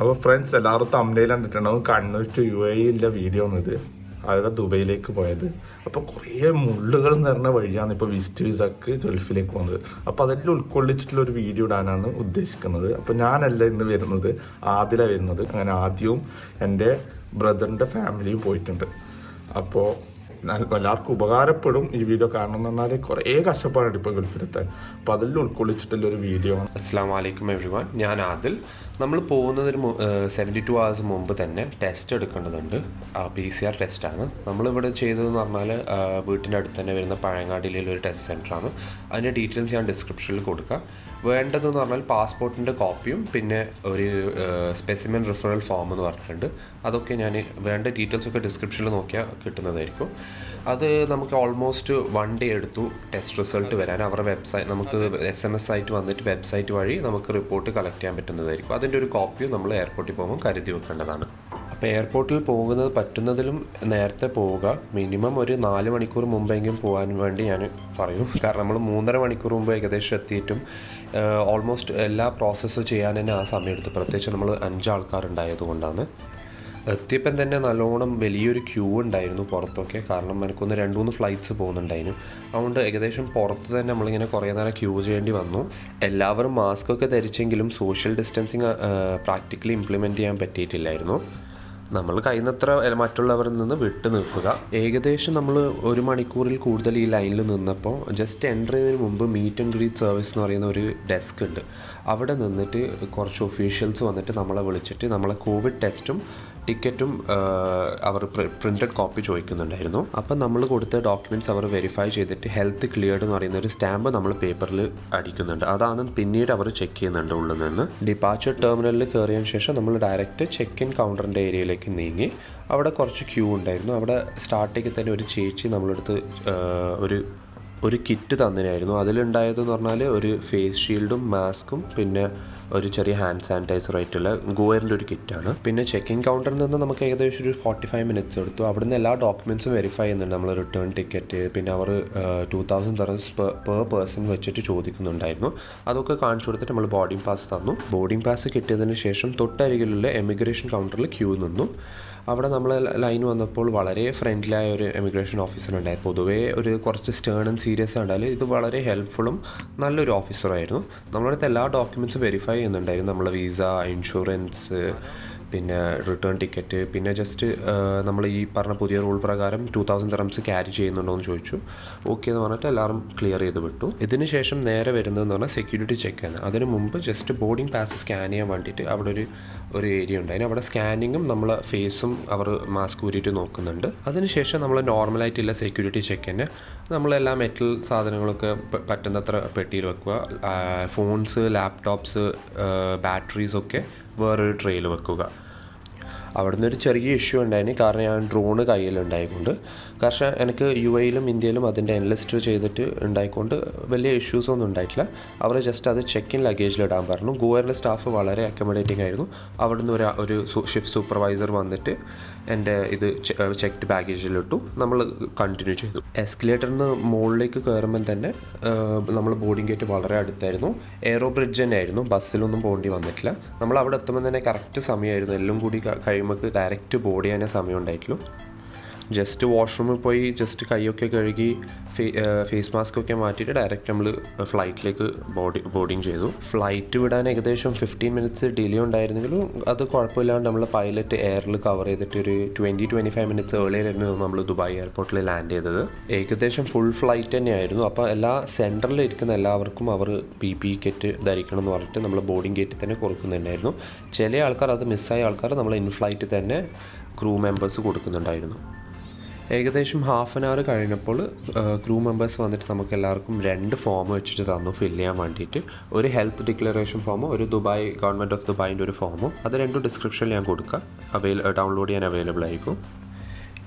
അപ്പോൾ ഫ്രണ്ട്സ് എല്ലാവരും തമിഴിൽ കണ്ടിട്ടുണ്ടാവും കണ്ണൂർ ടു UAE വീഡിയോ ഇത്. അതായത് ദുബൈയിലേക്ക് പോയത്. അപ്പോൾ കുറേ മുള്ളുകൾ നിറഞ്ഞ വഴിയാണ് ഇപ്പോൾ വിസിറ്റ് വിസക്ക് ഗൾഫിലേക്ക് പോകുന്നത്. അപ്പോൾ അതെല്ലാം ഉൾക്കൊള്ളിച്ചിട്ടുള്ള ഒരു വീഡിയോ ഇടാനാണ് ഉദ്ദേശിക്കുന്നത്. അപ്പോൾ ഞാനല്ല ഇന്ന് വരുന്നത്, ആദില വരുന്നത്. അങ്ങനെ ആദ്യവും എൻ്റെ ബ്രദറിൻ്റെ ഫാമിലിയും പോയിട്ടുണ്ട്. അപ്പോൾ എല്ലാവർക്കും ഉപകാരപ്പെടും ഈ വീഡിയോ. കാരണം എന്ന് പറഞ്ഞാൽ കുറേ കഷ്ടപ്പാടുണ്ട് ഇപ്പോൾ ഗൾഫിലെത്താൻ. അപ്പോൾ അതെല്ലാം ഉൾക്കൊള്ളിച്ചിട്ടുള്ള ഒരു വീഡിയോ ആണ്. അസ്സലാമു അലൈക്കും എവ്രിവൺ, ഞാൻ ആദിൽ. നമ്മൾ പോകുന്നതിന് 72 hours മുമ്പ് തന്നെ ടെസ്റ്റ് എടുക്കേണ്ടതുണ്ട്. PCR ടെസ്റ്റാണ് നമ്മളിവിടെ ചെയ്തതെന്ന് പറഞ്ഞാൽ വീട്ടിൻ്റെ അടുത്ത് തന്നെ വരുന്ന പഴയങ്ങാടിയിലുള്ള ഒരു ടെസ്റ്റ് സെൻ്ററാണ്. അതിൻ്റെ ഡീറ്റെയിൽസ് ഞാൻ ഡിസ്ക്രിപ്ഷനിൽ കൊടുക്കാം. വേണ്ടതെന്ന് പറഞ്ഞാൽ പാസ്പോർട്ടിൻ്റെ കോപ്പിയും പിന്നെ ഒരു സ്പെസിമെൻ റിഫറൽ ഫോം എന്ന് പറഞ്ഞിട്ടുണ്ട്. അതൊക്കെ ഞാൻ വേണ്ട ഡീറ്റെയിൽസൊക്കെ ഡിസ്ക്രിപ്ഷനിൽ നോക്കിയാൽ കിട്ടുന്നതായിരിക്കും. അത് നമുക്ക് ഓൾമോസ്റ്റ് 1 day എടുത്തു ടെസ്റ്റ് റിസൾട്ട് വരാൻ. അവരുടെ വെബ്സൈറ്റ് നമുക്ക് SMS ആയിട്ട് വന്നിട്ട് വെബ്സൈറ്റ് വഴി നമുക്ക് റിപ്പോർട്ട് കളക്ട് ചെയ്യാൻ പറ്റുന്നതായിരിക്കും. അതിൻ്റെ ഒരു കോപ്പിയും നമ്മൾ എയർപോർട്ടിൽ പോകുമ്പോൾ കരുതി വെക്കേണ്ടതാണ്. അപ്പോൾ എയർപോർട്ടിൽ പോകുന്നത് പറ്റുന്നതിലും നേരത്തെ പോവുക. മിനിമം ഒരു 4 മണിക്കൂർ മുമ്പെങ്കിലും പോകാൻ വേണ്ടി ഞാൻ പറയും. കാരണം നമ്മൾ 3.5 മണിക്കൂർ മുമ്പ് ഏകദേശം എത്തിയിട്ടും ഓൾമോസ്റ്റ് എല്ലാ പ്രോസസ്സ് ചെയ്യാൻ തന്നെ ആ സമയം എടുത്തു. പ്രത്യേകിച്ച് നമ്മൾ 5 ആൾക്കാരുണ്ടായതുകൊണ്ടാണ്. എത്തിയപ്പം തന്നെ നല്ലോണം വലിയൊരു ക്യൂ ഉണ്ടായിരുന്നു പുറത്തൊക്കെ. കാരണം എനിക്കൊന്ന് 2-3 ഫ്ലൈറ്റ്സ് പോകുന്നുണ്ടായിരുന്നു. അതുകൊണ്ട് ഏകദേശം പുറത്ത് തന്നെ നമ്മളിങ്ങനെ കുറേ നേരം ക്യൂ ചെയ്യേണ്ടി വന്നു. എല്ലാവരും മാസ്കൊക്കെ ധരിച്ചെങ്കിലും സോഷ്യൽ ഡിസ്റ്റൻസിങ് പ്രാക്ടിക്കലി ഇംപ്ലിമെൻറ്റ് ചെയ്യാൻ പറ്റിയിട്ടില്ലായിരുന്നു. നമ്മൾ കഴിയുന്നത്ര മറ്റുള്ളവരിൽ നിന്ന് വിട്ടു നിൽക്കുക. ഏകദേശം നമ്മൾ 1 മണിക്കൂറിൽ കൂടുതൽ ഈ ലൈനിൽ നിന്നപ്പോൾ ജസ്റ്റ് എൻ്റർ ചെയ്യുന്നതിന് മുമ്പ് മീറ്റ് ആൻഡ് ഗ്രീറ്റ് സർവീസ് എന്ന് പറയുന്ന ഒരു ഡെസ്ക് ഉണ്ട്. അവിടെ നിന്നിട്ട് കുറച്ച് ഒഫീഷ്യൽസ് വന്നിട്ട് നമ്മളെ വിളിച്ചിട്ട് നമ്മളെ കോവിഡ് ടെസ്റ്റും ടിക്കറ്റും അവർ പ്രിൻറ്റഡ് കോപ്പി ചോദിക്കുന്നുണ്ടായിരുന്നു. അപ്പം നമ്മൾ കൊടുത്ത ഡോക്യുമെൻറ്റ്സ് അവർ വെരിഫൈ ചെയ്തിട്ട് ഹെൽത്ത് ക്ലിയർഡ് എന്ന് പറയുന്ന ഒരു സ്റ്റാമ്പ് നമ്മൾ പേപ്പറിൽ അടിക്കുന്നുണ്ട്. അതാണ് പിന്നീട് അവർ ചെക്ക് ചെയ്യുന്നുണ്ട് ഉള്ളിൽ നിന്ന്. ഡിപ്പാച്ചർ ടെർമിനലിൽ കയറിയതിന് ശേഷം നമ്മൾ ഡയറക്റ്റ് ചെക്ക് ഇൻ കൗണ്ടറിൻ്റെ ഏരിയയിലേക്ക് നീങ്ങി. അവിടെ കുറച്ച് ക്യൂ ഉണ്ടായിരുന്നു. അവിടെ സ്റ്റാർട്ടിങ്ങിൽ തന്നെ ഒരു ചേച്ചി നമ്മളെടുത്ത് ഒരു കിറ്റ് തന്നിനായിരുന്നു. അതിലുണ്ടായതെന്ന് പറഞ്ഞാൽ ഒരു ഫേസ് ഷീൽഡും മാസ്കും പിന്നെ ഒരു ചെറിയ ഹാൻഡ് സാനിറ്റൈസറായിട്ടുള്ള ഗോയറിൻ്റെ ഒരു കിറ്റാണ്. പിന്നെ ചെക്കിംഗ് കൗണ്ടറിൽ നിന്ന് നമുക്ക് ഏകദേശം ഒരു 45 minutes എടുത്തു. അവിടുന്ന് എല്ലാ ഡോക്യുമെൻറ്റ്സും വെരിഫൈ ചെയ്യുന്നുണ്ട്. നമ്മൾ റിട്ടേൺ ടിക്കറ്റ് പിന്നെ അവർ 2000 dirhams per person വെച്ചിട്ട് ചോദിക്കുന്നുണ്ടായിരുന്നു. അതൊക്കെ കാണിച്ചു കൊടുത്തിട്ട് നമ്മൾ ബോർഡിംഗ് പാസ് തന്നു. ബോർഡിംഗ് പാസ് കിട്ടിയതിന് ശേഷം തൊട്ടരികിലുള്ള എമിഗ്രേഷൻ കൗണ്ടറിൽ ക്യൂ നിന്നു. അവിടെ നമ്മൾ ലൈൻ വന്നപ്പോൾ വളരെ ഫ്രണ്ട്ലി ആയ ഒരു എമിഗ്രേഷൻ ഓഫീസർ ഉണ്ടായി. പൊതുവേ ഒരു കുറച്ച് സ്റ്റേൺ ആൻഡ് സീരിയസ് ഉണ്ടായാലും ഇത് വളരെ ഹെൽപ്ഫുള്ളും നല്ലൊരു ഓഫീസറായിരുന്നു. നമ്മളടുത്ത് എല്ലാ ഡോക്യുമെൻറ്റ്സും വെരിഫൈ ചെയ്യുന്നുണ്ടായിരുന്നു. നമ്മളെ വിസ, ഇൻഷുറൻസ്, പിന്നെ റിട്ടേൺ ടിക്കറ്റ്, പിന്നെ ജസ്റ്റ് നമ്മൾ ഈ പറഞ്ഞ പുതിയ റൂൾ പ്രകാരം 2000 dirhams ക്യാരി ചെയ്യുന്നുണ്ടോ എന്ന് ചോദിച്ചു. ഓക്കെ എന്ന് പറഞ്ഞിട്ട് എല്ലാവരും ക്ലിയർ ചെയ്ത് വിട്ടു. ഇതിന് ശേഷം നേരെ വരുന്നതെന്ന് പറഞ്ഞാൽ സെക്യൂരിറ്റി ചെക്കാണ്. അതിന് മുമ്പ് ജസ്റ്റ് ബോർഡിംഗ് പാസ് സ്കാൻ ചെയ്യാൻ വേണ്ടിയിട്ട് അവിടെ ഒരു ഏരിയ ഉണ്ടായിരുന്നു. അവിടെ സ്കാനിങ്ങും നമ്മളെ ഫേസും അവർ മാസ്ക് ഊരിയിട്ട് നോക്കുന്നുണ്ട്. അതിനുശേഷം നമ്മൾ നോർമലായിട്ടുള്ള സെക്യൂരിറ്റി ചെക്ക് തന്നെ നമ്മളെല്ലാ മെറ്റൽ സാധനങ്ങളൊക്കെ പറ്റുന്നത്ര പെട്ടിയിൽ വെക്കുക. ഫോൺസ്, ലാപ്ടോപ്സ്, ബാറ്ററീസൊക്കെ വേറൊരു ട്രെയിൽ വെക്കുക. അവിടെ നിന്നൊരു ചെറിയ ഇഷ്യൂ ഉണ്ടായിരുന്നു. കാരണം ഞാൻ ഡ്രോണ് കയ്യിലുണ്ടായിക്കൊണ്ട്. കാരണം എനിക്ക് UAEയിലും ഇന്ത്യയിലും അതിൻ്റെ എൻലിസ്റ്റ് ചെയ്തിട്ട് ഉണ്ടായിക്കൊണ്ട് വലിയ ഇഷ്യൂസൊന്നും ഉണ്ടായിട്ടില്ല. അവർ ജസ്റ്റ് അത് ചെക്ക് ഇൻ ലഗേജിലിടാൻ പറഞ്ഞു. ഗോവറിലെ സ്റ്റാഫ് വളരെ അക്കോമഡേറ്റിംഗ് ആയിരുന്നു. അവിടെ നിന്ന് ഒരു ഷിഫ്റ്റ് സൂപ്പർവൈസർ വന്നിട്ട് എൻ്റെ ഇത് ചെക്ക്ഡ് ബാഗേജിലിട്ടു. നമ്മൾ കണ്ടിന്യൂ ചെയ്തു. എസ്കലേറ്ററിന് മുകളിലേക്ക് കയറുമ്പം തന്നെ നമ്മൾ ബോർഡിംഗ് ഗേറ്റ് വളരെ അടുത്തായിരുന്നു. എയറോ ബ്രിഡ്ജ് തന്നെ ആയിരുന്നു. ബസ്സിലൊന്നും പോകേണ്ടി വന്നിട്ടില്ല. നമ്മൾ അവിടെ എത്തുമ്പോൾ തന്നെ കറക്റ്റ് സമയമായിരുന്നു. എല്ലാം കൂടി കഴിയുമ്പോൾ ഡയറക്റ്റ് ബോർഡ് ചെയ്യാനേ സമയം ഉണ്ടായിട്ടുള്ളൂ. ജസ്റ്റ് വാഷ്റൂമിൽ പോയി ജസ്റ്റ് കൈയൊക്കെ കഴുകി ഫേസ് മാസ്ക് ഒക്കെ മാറ്റിയിട്ട് ഡയറക്റ്റ് നമ്മൾ ഫ്ലൈറ്റിലേക്ക് ബോർഡിങ് ചെയ്തു. ഫ്ലൈറ്റ് വിടാൻ ഏകദേശം 15 minutes ഡിലേ ഉണ്ടായിരുന്നെങ്കിലും അത് കുഴപ്പമില്ലാണ്ട് നമ്മൾ പൈലറ്റ് എയറിൽ കവർ ചെയ്തിട്ട് ഒരു 20-25 minutes ഏർലിയറായിരുന്നു നമ്മൾ ദുബായ് എയർപോർട്ടിൽ ലാൻഡ് ചെയ്തത്. ഏകദേശം ഫുൾ ഫ്ലൈറ്റ് തന്നെയായിരുന്നു. അപ്പോൾ എല്ലാ സെൻറ്ററിൽ ഇരിക്കുന്ന എല്ലാവർക്കും അവർ PPE കിറ്റ് ധരിക്കണം എന്ന് പറഞ്ഞിട്ട് നമ്മൾ ബോർഡിംഗ് ഗേറ്റിൽ തന്നെ കൊടുക്കുന്നുണ്ടായിരുന്നു. ചില ആൾക്കാർ അത് മിസ്സായ ആൾക്കാർ നമ്മൾ ഇൻ ഫ്ലൈറ്റ് തന്നെ ക്രൂ മെമ്പേഴ്സ് കൊടുക്കുന്നുണ്ടായിരുന്നു. ഏകദേശം 1/2 hour കഴിഞ്ഞപ്പോൾ ക്രൂ മെമ്പേഴ്സ് വന്നിട്ട് നമുക്ക് എല്ലാവർക്കും 2 ഫോം വെച്ചിട്ട് തന്നു ഫില്ല് ചെയ്യാൻ വേണ്ടിയിട്ട്. ഒരു ഹെൽത്ത് ഡിക്ലറേഷൻ ഫോമും ഒരു ദുബായ് ഗവൺമെൻറ് ഓഫ് ദുബായിൻ്റെ ഒരു ഫോമും. അത് 2 ഡിസ്ക്രിപ്ഷനിൽ ഞാൻ കൊടുക്കാം. ഡൗൺലോഡ് ചെയ്യാൻ അവൈലബിൾ ആയിരിക്കും.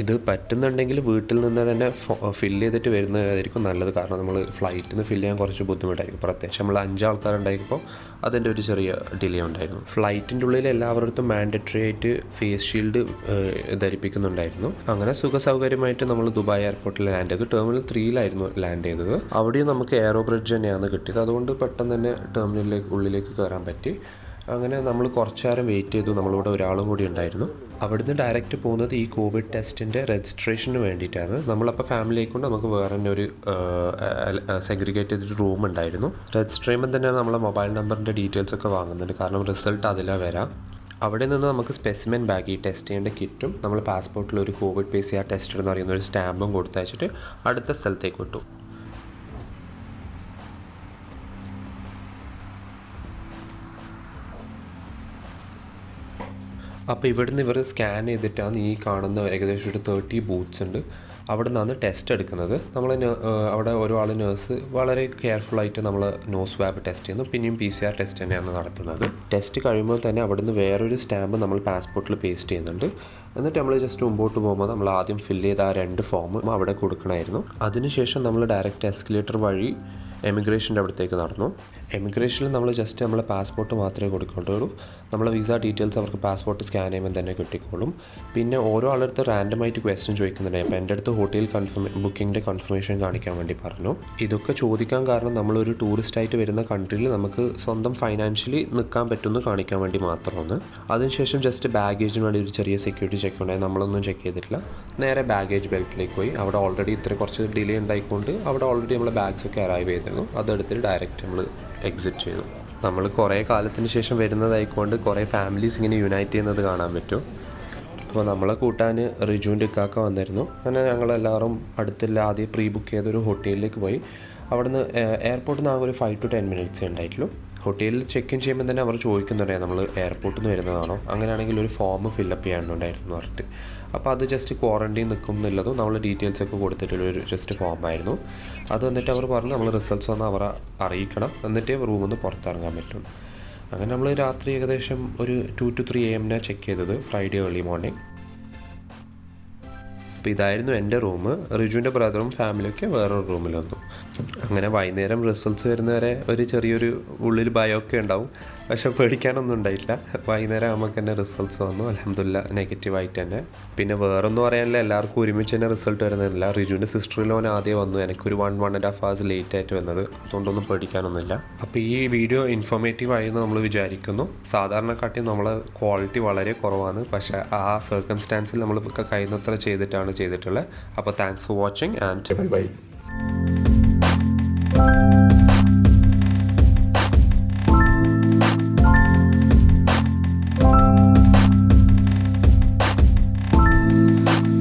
ഇത് പറ്റുന്നുണ്ടെങ്കിൽ വീട്ടിൽ നിന്ന് തന്നെ ഫില്ല് ചെയ്തിട്ട് വരുന്നതായിരിക്കും നല്ലത്. കാരണം നമ്മൾ ഫ്ലൈറ്റിൽ നിന്ന് ഫില്ല് ചെയ്യാൻ കുറച്ച് ബുദ്ധിമുട്ടായിരിക്കും. പ്രത്യേകിച്ച് നമ്മൾ 5 ആൾക്കാരുണ്ടായപ്പോൾ അതിൻ്റെ ഒരു ചെറിയ ഡിലേ ഉണ്ടായിരുന്നു. ഫ്ലൈറ്റിൻ്റെ ഉള്ളിൽ എല്ലാവർക്കും മാൻഡറ്ററി ആയിട്ട് ഫേസ് ഷീൽഡ് ധരിപ്പിക്കുന്നുണ്ടായിരുന്നു. അങ്ങനെ സുഖസൗകര്യമായിട്ട് നമ്മൾ ദുബായ് എയർപോർട്ടിൽ ലാൻഡ് ചെയ്തു. ടെർമിനൽ 3-ലായിരുന്നു ലാൻഡ് ചെയ്തത്. അവിടെയും നമുക്ക് എയറോ ബ്രിഡ്ജ് തന്നെയാണ് കിട്ടിയത്. അതുകൊണ്ട് പെട്ടെന്ന് തന്നെ ടെർമിനലിലേക്ക് ഉള്ളിലേക്ക് കയറാൻ പറ്റി. അങ്ങനെ നമ്മൾ കുറച്ച് നേരം വെയിറ്റ് ചെയ്തു. നമ്മളിവിടെ ഒരാളും കൂടി ഉണ്ടായിരുന്നു. അവിടുന്ന് ഡയറക്റ്റ് പോകുന്നത് ഈ കോവിഡ് ടെസ്റ്റിൻ്റെ രജിസ്ട്രേഷന് വേണ്ടിയിട്ടാണ്. നമ്മളപ്പോൾ ഫാമിലി ആയിക്കൊണ്ട് നമുക്ക് വേറെ തന്നെ ഒരു സെഗ്രിഗേറ്റ് ചെയ്തൊരു റൂം ഉണ്ടായിരുന്നു. രജിസ്റ്റർ ചെയ്യുമ്പോൾ തന്നെ നമ്മളെ മൊബൈൽ നമ്പറിൻ്റെ ഡീറ്റെയിൽസ് ഒക്കെ വാങ്ങുന്നുണ്ട്, കാരണം റിസൾട്ട് അതിലാണ് വരാം. അവിടെ നിന്ന് നമുക്ക് സ്പെസിമെൻ ബാഗ്, ഈ ടെസ്റ്റ് ചെയ്യേണ്ട കിറ്റും നമ്മൾ പാസ്പോർട്ടിൽ ഒരു കോവിഡ് PCR ടെസ്റ്റ് എന്ന് പറയുന്ന ഒരു സ്റ്റാമ്പും കൊടുത്തയച്ചിട്ട് അടുത്ത സ്ഥലത്തേക്ക് വിട്ടു. അപ്പോൾ ഇവിടുന്ന് ഇവർ സ്കാൻ ചെയ്തിട്ടാണ് ഈ കാണുന്ന ഏകദേശം ഒരു 30 ബൂത്ത്സ് ഉണ്ട്. അവിടെ നിന്നാണ് ടെസ്റ്റ് എടുക്കുന്നത്. നമ്മൾ അവിടെ ഒരാൾ നേഴ്സ് വളരെ കെയർഫുള്ളായിട്ട് നമ്മൾ നോസ് സ്വാബ് ടെസ്റ്റ് ചെയ്യുന്നു. പിന്നെയും PCR ടെസ്റ്റ് തന്നെയാണ് നടത്തുന്നത്. ടെസ്റ്റ് കഴിയുമ്പോൾ തന്നെ അവിടെ നിന്ന് വേറൊരു സ്റ്റാമ്പ് നമ്മൾ പാസ്പോർട്ടിൽ പേസ്റ്റ് ചെയ്യുന്നുണ്ട്. എന്നിട്ട് നമ്മൾ ജസ്റ്റ് മുമ്പോട്ട് പോകുമ്പോൾ നമ്മൾ ആദ്യം ഫില്ല് ചെയ്ത ആ 2 ഫോമും അവിടെ കൊടുക്കണമായിരുന്നു. അതിനുശേഷം നമ്മൾ ഡയറക്റ്റ് എസ്കലേറ്റർ വഴി എമിഗ്രേഷൻ്റെ അവിടത്തേക്ക് നടന്നു. എമിഗ്രേഷനിൽ നമ്മൾ ജസ്റ്റ് നമ്മളെ പാസ്പോർട്ട് മാത്രമേ കൊടുക്കുള്ളൂ. നമ്മളെ വിസ ഡീറ്റെയിൽസ് അവർക്ക് പാസ്പോർട്ട് സ്കാൻ ചെയ്യുമ്പോൾ തന്നെ കിട്ടിക്കോളും. പിന്നെ ഓരോ ആളടുത്ത് റാൻഡമായിട്ട് ക്വസ്റ്റ്യൻ ചോദിക്കുന്നുണ്ട്. അപ്പോൾ എൻ്റെ അടുത്ത് ഹോട്ടൽ ബുക്കിങ്ങിൻ്റെ കൺഫർമേഷൻ കാണിക്കാൻ വേണ്ടി പറഞ്ഞു. ഇതൊക്കെ ചോദിക്കാൻ കാരണം നമ്മളൊരു ടൂറിസ്റ്റായിട്ട് വരുന്ന കൺട്രിയിൽ നമുക്ക് സ്വന്തം ഫൈനാൻഷ്യലി നിൽക്കാൻ പറ്റുമെന്ന് കാണിക്കാൻ വേണ്ടി മാത്രമാണ്. അതിനുശേഷം ജസ്റ്റ് ബാഗേജിന് വേണ്ടി ഒരു ചെറിയ സെക്യൂരിറ്റി ചെക്ക് ഉണ്ടായി. നമ്മളൊന്നും ചെക്ക് ചെയ്തിട്ടില്ല. നേരെ ബാഗേജ് ബെൽറ്റിലേക്ക് പോയി. അവിടെ ഓൾറെഡി കുറച്ച് ഡിലേ ഉണ്ടായിക്കൊണ്ട് അവിടെ ഓൾറെഡി നമ്മളെ ബാഗ്സൊക്കെ അറൈവ് ചെയ്തിരുന്നു. അതെടുത്തിട്ട് ഡയറക്റ്റ് നമ്മൾ എക്സിറ്റ് ചെയ്തു. നമ്മൾ കുറേ കാലത്തിന് ശേഷം വരുന്നതായിക്കൊണ്ട് കുറേ ഫാമിലീസ് ഇങ്ങനെ യുണൈറ്റ് ചെയ്യുന്നത് കാണാൻ പറ്റും. അപ്പോൾ നമ്മളെ കൂട്ടാൻ റിജുവിൻ്റെ ഇക്കാക്ക വന്നിരുന്നു. അങ്ങനെ ഞങ്ങളെല്ലാവരും അടുത്തുള്ള ആദ്യം പ്രീ ബുക്ക് ചെയ്തൊരു ഹോട്ടലിലേക്ക് പോയി. അവിടുന്ന് എയർപോർട്ടിൽ നിന്ന് ആകെ ഒരു 5 to 10 minutes ഉണ്ടായിട്ടുള്ളൂ. ഹോട്ടലിൽ ചെക്ക് ഇൻ ചെയ്യുമ്പോൾ തന്നെ അവർ ചോദിക്കുന്നുണ്ടായിരുന്നു നമ്മൾ എയർപോർട്ടിൽ നിന്ന് വരുന്നതാണോ, അങ്ങനെയാണെങ്കിൽ ഒരു ഫോം ഫില്ലപ്പ് ചെയ്യാനുണ്ടായിരുന്നു പറഞ്ഞിട്ട്. അപ്പോൾ അത് ജസ്റ്റ് ക്വാറൻറ്റൈൻ നിൽക്കും എന്നുള്ളതും നമ്മൾ ഡീറ്റെയിൽസൊക്കെ കൊടുത്തിട്ടുള്ളൊരു ജസ്റ്റ് ഫോമായിരുന്നു. അത് വന്നിട്ട് അവർ പറഞ്ഞു നമ്മൾ റിസൾട്ട്സ് വന്ന് അവരെ അറിയിക്കണം, എന്നിട്ടേ റൂമിൽ നിന്ന് പുറത്തിറങ്ങാൻ പറ്റും. അങ്ങനെ നമ്മൾ രാത്രി ഏകദേശം ഒരു 2 to 3 AM ചെക്ക് ചെയ്തത്, ഫ്രൈഡേ ഏർലി മോർണിംഗ്. അപ്പോൾ ഇതായിരുന്നു എൻ്റെ റൂം. റിജുവിൻ്റെ ബ്രദറും ഫാമിലിയൊക്കെ വേറൊരു റൂമിൽ വന്നു. അങ്ങനെ വൈകുന്നേരം റിസൾട്ട്സ് വരുന്നവരെ ഒരു ചെറിയൊരു ഉള്ളിൽ ഭയമൊക്കെ ഉണ്ടാവും, പക്ഷെ പേടിക്കാനൊന്നും ഉണ്ടായില്ല. വൈകുന്നേരം നമുക്ക് തന്നെ റിസൾട്ട്സ് വന്നു. അൽഹംദുലില്ലാ നെഗറ്റീവായിട്ട് തന്നെ. പിന്നെ വേറൊന്നും പറയാനില്ല, എല്ലാവർക്കും ഒരുമിച്ച് തന്നെ റിസൾട്ട് വരുന്നില്ല. റിജുവിൻ്റെ സിസ്റ്ററിലോൻ ആദ്യം വന്നു, എനിക്കൊരു 1.5 hours ലേറ്റ് ആയിട്ട് വന്നത്. അതുകൊണ്ടൊന്നും പേടിക്കാനൊന്നുമില്ല. അപ്പോൾ ഈ വീഡിയോ ഇൻഫോർമേറ്റീവ് ആയെന്ന് നമ്മൾ വിചാരിക്കുന്നു. സാധാരണക്കാട്ടി നമ്മളെ ക്വാളിറ്റി വളരെ കുറവാണ്, പക്ഷേ ആ സർക്കംസ്റ്റാൻസിൽ നമ്മൾ കഴിയുന്നത്ര ചെയ്തിട്ടുള്ളത്. അപ്പോൾ thanks for watching and bye bye.